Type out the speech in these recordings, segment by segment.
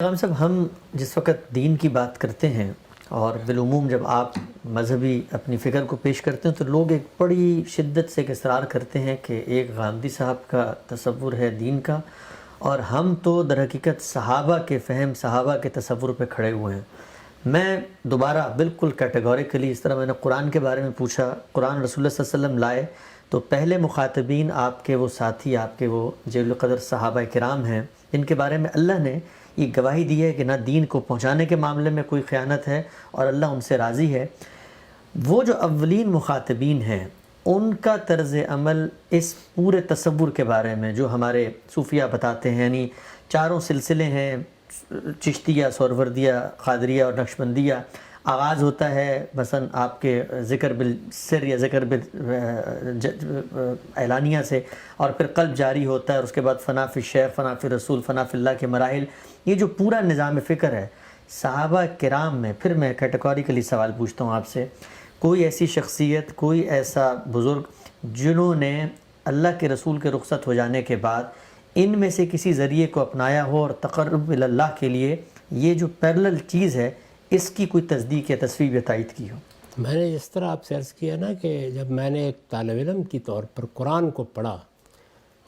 ہم صاحب، ہم جس وقت دین کی بات کرتے ہیں اور بالعموم جب آپ مذہبی اپنی فکر کو پیش کرتے ہیں تو لوگ ایک بڑی شدت سے اصرار کرتے ہیں کہ ایک غامدی صاحب کا تصور ہے دین کا، اور ہم تو در حقیقت صحابہ کے فہم، صحابہ کے تصور پہ کھڑے ہوئے ہیں۔ میں دوبارہ بالکل کیٹیگوریکلی، اس طرح میں نے قرآن کے بارے میں پوچھا، قرآن رسول اللہ صلی اللہ علیہ وسلم لائے تو پہلے مخاطبین آپ کے وہ ساتھی، آپ کے وہ جلیل القدر صحابہ کرام ہیں جن کے بارے میں اللہ نے یہ گواہی دی ہے کہ نہ دین کو پہنچانے کے معاملے میں کوئی خیانت ہے اور اللہ ان سے راضی ہے۔ وہ جو اولین مخاطبین ہیں ان کا طرز عمل اس پورے تصور کے بارے میں جو ہمارے صوفیہ بتاتے ہیں، یعنی چاروں سلسلے ہیں، چشتیہ، سہروردیہ، قادریہ اور نقشبندیہ۔ آغاز ہوتا ہے مثلا آپ کے ذکر بالسر یا ذکر اعلانیہ سے، اور پھر قلب جاری ہوتا ہے، اور اس کے بعد فنا فی الشیخ، فنا فی رسول، فنا فی اللہ کے مراحل۔ یہ جو پورا نظام فکر ہے صحابہ کرام میں، پھر میں کیٹیگوریکلی سوال پوچھتا ہوں آپ سے، کوئی ایسی شخصیت، کوئی ایسا بزرگ جنہوں نے اللہ کے رسول کے رخصت ہو جانے کے بعد ان میں سے کسی ذریعے کو اپنایا ہو اور تقرب اللہ کے لیے یہ جو پیرلل چیز ہے اس کی کوئی تصدیق یا تصویب یا تائید کی ہو؟ میں نے جس طرح آپ سے عرض کیا نا کہ جب میں نے ایک طالب علم کی طور پر قرآن کو پڑھا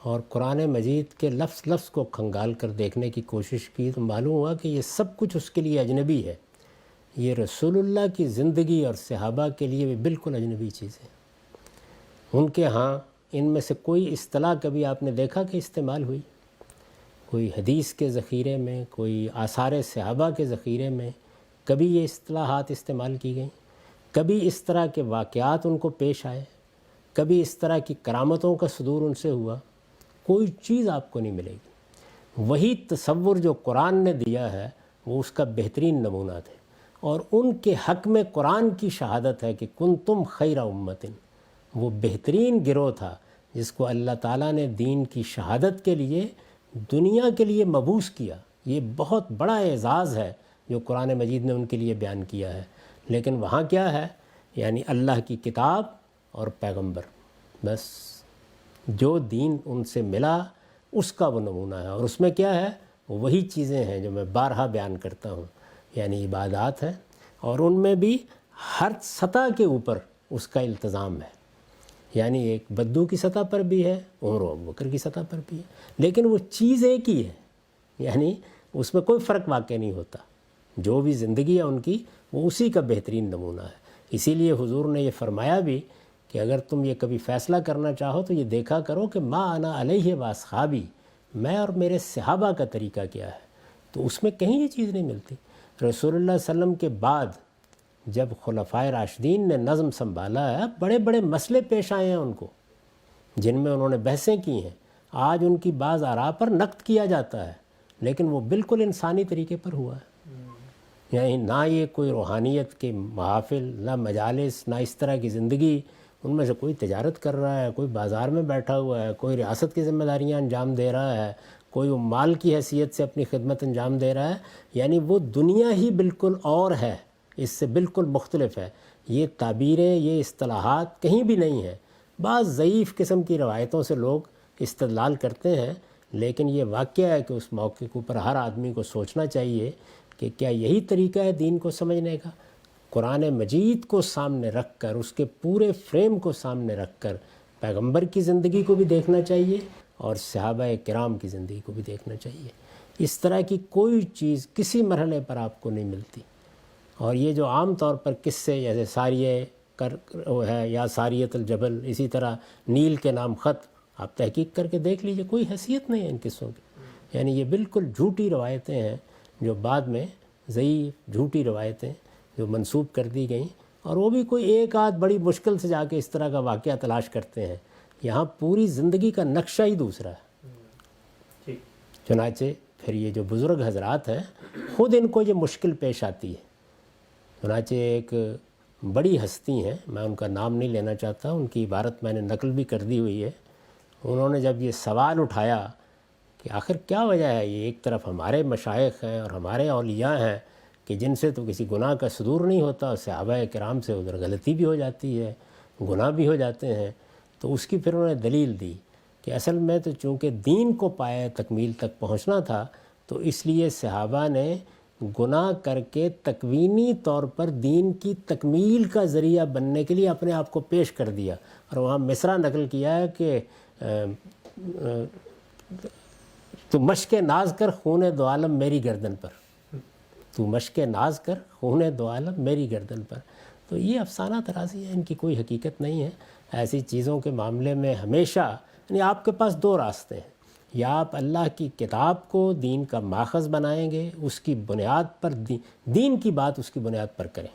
اور قرآن مجید کے لفظ لفظ کو کھنگال کر دیکھنے کی کوشش کی تو معلوم ہوا کہ یہ سب کچھ اس کے لیے اجنبی ہے۔ یہ رسول اللہ کی زندگی اور صحابہ کے لیے بھی بالکل اجنبی چیز ہے۔ ان کے ہاں ان میں سے کوئی اصطلاح کبھی آپ نے دیکھا کہ استعمال ہوئی؟ کوئی حدیث کے ذخیرے میں، کوئی آثار صحابہ کے ذخیرے میں کبھی یہ اصطلاحات استعمال کی گئیں؟ کبھی اس طرح کے واقعات ان کو پیش آئے؟ کبھی اس طرح کی کرامتوں کا صدور ان سے ہوا؟ کوئی چیز آپ کو نہیں ملے گی۔ وہی تصور جو قرآن نے دیا ہے وہ اس کا بہترین نمونہ تھے، اور ان کے حق میں قرآن کی شہادت ہے کہ کنتم خیر امت، وہ بہترین گروہ تھا جس کو اللہ تعالیٰ نے دین کی شہادت کے لیے دنیا کے لیے مبعوث کیا۔ یہ بہت بڑا اعزاز ہے جو قرآن مجید نے ان کے لیے بیان کیا ہے۔ لیکن وہاں کیا ہے؟ یعنی اللہ کی کتاب اور پیغمبر، بس جو دین ان سے ملا اس کا وہ نمونہ ہے، اور اس میں کیا ہے؟ وہی چیزیں ہیں جو میں بارہا بیان کرتا ہوں، یعنی عبادات ہیں، اور ان میں بھی ہر سطح کے اوپر اس کا التزام ہے۔ یعنی ایک بدو کی سطح پر بھی ہے، عمر و ابوبکر کی سطح پر بھی ہے، لیکن وہ چیز ایک ہی ہے، یعنی اس میں کوئی فرق واقع نہیں ہوتا۔ جو بھی زندگی ہے ان کی وہ اسی کا بہترین نمونہ ہے۔ اسی لیے حضور نے یہ فرمایا بھی کہ اگر تم یہ کبھی فیصلہ کرنا چاہو تو یہ دیکھا کرو کہ ما انا علیہ واصحابی، میں اور میرے صحابہ کا طریقہ کیا ہے۔ تو اس میں کہیں یہ چیز نہیں ملتی۔ رسول اللہ صلی اللہ علیہ وسلم کے بعد جب خلفائے راشدین نے نظم سنبھالا ہے، بڑے بڑے مسئلے پیش آئے ہیں ان کو جن میں انہوں نے بحثیں کی ہیں۔ آج ان کی بعض آراء پر نقد کیا جاتا ہے، لیکن وہ بالکل انسانی طریقے پر ہوا ہے۔ یعنی نہ یہ کوئی روحانیت کے محافل، نہ مجالس، نہ اس طرح کی زندگی۔ ان میں سے کوئی تجارت کر رہا ہے، کوئی بازار میں بیٹھا ہوا ہے، کوئی ریاست کی ذمہ داریاں انجام دے رہا ہے، کوئی مال کی حیثیت سے اپنی خدمت انجام دے رہا ہے۔ یعنی وہ دنیا ہی بالکل اور ہے، اس سے بالکل مختلف ہے۔ یہ تعبیریں، یہ اصطلاحات کہیں بھی نہیں ہیں۔ بعض ضعیف قسم کی روایتوں سے لوگ استدلال کرتے ہیں، لیکن یہ واقعہ ہے کہ اس موقع کے اوپر ہر آدمی کو سوچنا چاہیے کہ کیا یہی طریقہ ہے دین کو سمجھنے کا؟ قرآن مجید کو سامنے رکھ کر، اس کے پورے فریم کو سامنے رکھ کر پیغمبر کی زندگی کو بھی دیکھنا چاہیے اور صحابہ کرام کی زندگی کو بھی دیکھنا چاہیے۔ اس طرح کی کوئی چیز کسی مرحلے پر آپ کو نہیں ملتی۔ اور یہ جو عام طور پر قصے جیسے ساریہ ہے یا ساریت الجبل، اسی طرح نیل کے نام خط، آپ تحقیق کر کے دیکھ لیجئے، کوئی حیثیت نہیں ہے ان قصوں کی۔ یعنی یہ بالکل جھوٹی روایتیں ہیں جو بعد میں ضعیف جھوٹی روایتیں جو منسوب کر دی گئیں، اور وہ بھی کوئی ایک آدھ بڑی مشکل سے جا کے اس طرح کا واقعہ تلاش کرتے ہیں۔ یہاں پوری زندگی کا نقشہ ہی دوسرا ہے۔ چنانچہ پھر یہ جو بزرگ حضرات ہیں خود ان کو یہ مشکل پیش آتی ہے۔ چنانچہ ایک بڑی ہستی ہیں، میں ان کا نام نہیں لینا چاہتا، ان کی عبارت میں نے نقل بھی کر دی ہوئی ہے۔ انہوں نے جب یہ سوال اٹھایا کہ آخر کیا وجہ ہے، یہ ایک طرف ہمارے مشائخ ہیں اور ہمارے اولیاء ہیں کہ جن سے تو کسی گناہ کا صدور نہیں ہوتا، اور صحابہ کرام سے ادھر غلطی بھی ہو جاتی ہے، گناہ بھی ہو جاتے ہیں، تو اس کی پھر انہوں نے دلیل دی کہ اصل میں تو چونکہ دین کو پائے تکمیل تک پہنچنا تھا تو اس لیے صحابہ نے گناہ کر کے تکوینی طور پر دین کی تکمیل کا ذریعہ بننے کے لیے اپنے آپ کو پیش کر دیا. اور وہاں مصرع نقل کیا ہے کہ تو مشق ناز کر خون دو عالم میری گردن پر، تو مشق ناز کر خون دو عالم میری گردن پر. تو یہ افسانہ طرازی ہے، ان کی کوئی حقیقت نہیں ہے. ایسی چیزوں کے معاملے میں ہمیشہ یعنی آپ کے پاس دو راستے ہیں، یا آپ اللہ کی کتاب کو دین کا ماخذ بنائیں گے، اس کی بنیاد پر دین کی بات اس کی بنیاد پر کریں.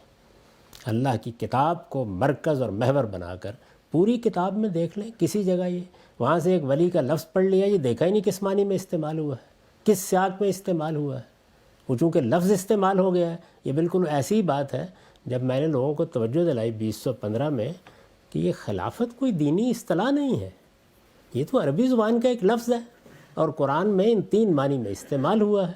اللہ کی کتاب کو مرکز اور محور بنا کر پوری کتاب میں دیکھ لیں، کسی جگہ یہ وہاں سے ایک ولی کا لفظ پڑھ لیا، یہ دیکھا ہی نہیں کس معنی میں استعمال ہوا ہے، کس سیاق میں استعمال ہوا ہے. وہ چونکہ لفظ استعمال ہو گیا ہے. یہ بالکل ایسی بات ہے جب میں نے لوگوں کو توجہ دلائی 2015 میں کہ یہ خلافت کوئی دینی اصطلاح نہیں ہے، یہ تو عربی زبان کا ایک لفظ ہے اور قرآن میں ان 3 معنی میں استعمال ہوا ہے.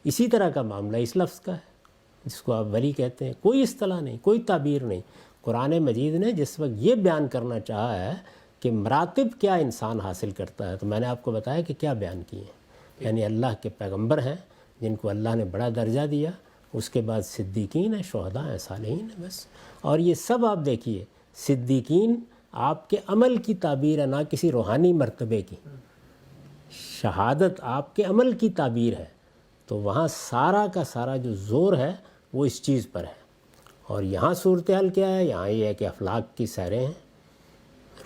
اسی طرح کا معاملہ اس لفظ کا ہے جس کو آپ ولی کہتے ہیں. کوئی اصطلاح نہیں، کوئی تعبیر نہیں. قرآن مجید نے جس وقت یہ بیان کرنا چاہا ہے کہ مراتب کیا انسان حاصل کرتا ہے، تو میں نے آپ کو بتایا کہ کیا بیان کیے ہیں. یعنی اللہ کے پیغمبر ہیں جن کو اللہ نے بڑا درجہ دیا، اس کے بعد صدیقین ہیں، شہداء ہیں، صالحین ہیں، بس. اور یہ سب آپ دیکھیے، صدیقین آپ کے عمل کی تعبیر ہے، نہ کسی روحانی مرتبے کی. شہادت آپ کے عمل کی تعبیر ہے. تو وہاں سارا کا سارا جو زور ہے وہ اس چیز پر ہے. اور یہاں صورتحال کیا ہے؟ یہاں یہ ہے کہ افلاک کی سیریں ہیں،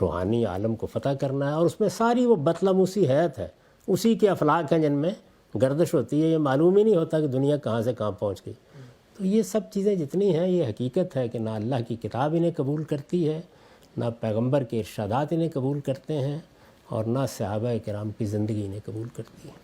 روحانی عالم کو فتح کرنا ہے، اور اس میں ساری وہ بطلموسی حیات ہے، اسی کے افلاک ہیں جن میں گردش ہوتی ہے. یہ معلوم ہی نہیں ہوتا کہ دنیا کہاں سے کہاں پہنچ گئی. تو یہ سب چیزیں جتنی ہیں یہ حقیقت ہے کہ نہ اللہ کی کتاب انہیں قبول کرتی ہے، نہ پیغمبر کے ارشادات انہیں قبول کرتے ہیں، اور نہ صحابہ کرام کی زندگی انہیں قبول کرتی ہے.